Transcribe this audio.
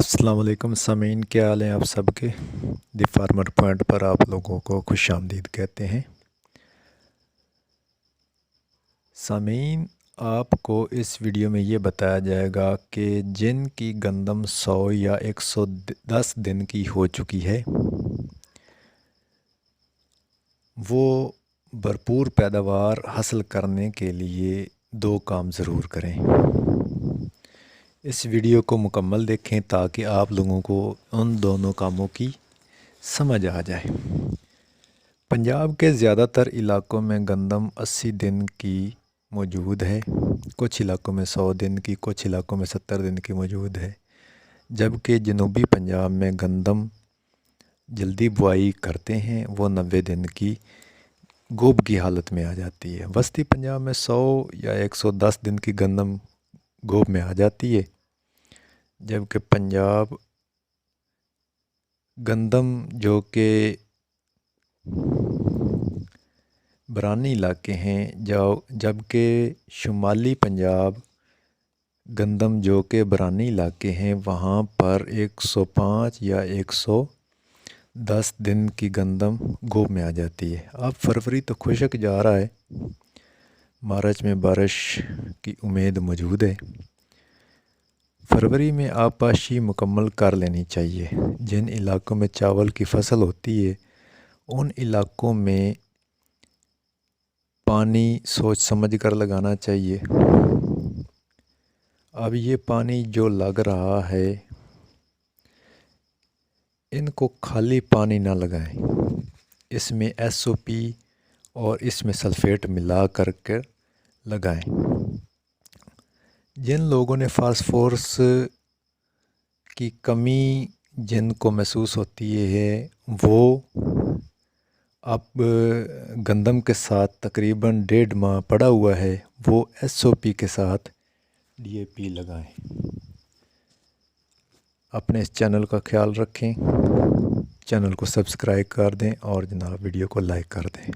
السلام علیکم سامعین، کیا حال ہیں آپ سب کے؟ دی فارمر پوائنٹ پر آپ لوگوں کو خوش آمدید کہتے ہیں۔ سامعین، آپ کو اس ویڈیو میں یہ بتایا جائے گا کہ جن کی گندم 100 یا 110 دن کی ہو چکی ہے وہ بھرپور پیداوار حاصل کرنے کے لیے 2 کام ضرور کریں۔ اس ویڈیو کو مکمل دیکھیں تاکہ آپ لوگوں کو ان دونوں کاموں کی سمجھ آ جائے۔ پنجاب کے زیادہ تر علاقوں میں گندم 80 دن کی موجود ہے، کچھ علاقوں میں 100 دن کی، کچھ علاقوں میں 70 دن کی موجود ہے، جبکہ جنوبی پنجاب میں گندم جلدی بوائی کرتے ہیں، وہ 90 دن کی گوب کی حالت میں آ جاتی ہے۔ وسطی پنجاب میں 100 یا 110 دن کی گندم گوب میں آ جاتی ہے، جبکہ پنجاب گندم جو کہ برانی علاقے ہیں، جبکہ شمالی پنجاب گندم جو کہ برانی علاقے ہیں وہاں پر 105 یا 110 دن کی گندم گوب میں آ جاتی ہے۔ اب فروری تو خشک جا رہا ہے، مارچ میں بارش کی امید موجود ہے۔ فروری میں آبپاشی مکمل کر لینی چاہیے۔ جن علاقوں میں چاول کی فصل ہوتی ہے ان علاقوں میں پانی سوچ سمجھ کر لگانا چاہیے۔ اب یہ پانی جو لگ رہا ہے ان کو خالی پانی نہ لگائیں، اس میں SOP اور اس میں سلفیٹ ملا کر لگائیں۔ جن لوگوں نے فاسفورس کی کمی جن کو محسوس ہوتی ہے وہ اب گندم کے ساتھ تقریباً 1.5 ماہ پڑا ہوا ہے، وہ SOP کے ساتھ DAP لگائیں۔ اپنے اس چینل کا خیال رکھیں، چینل کو سبسکرائب کر دیں اور جناب ویڈیو کو لائک کر دیں۔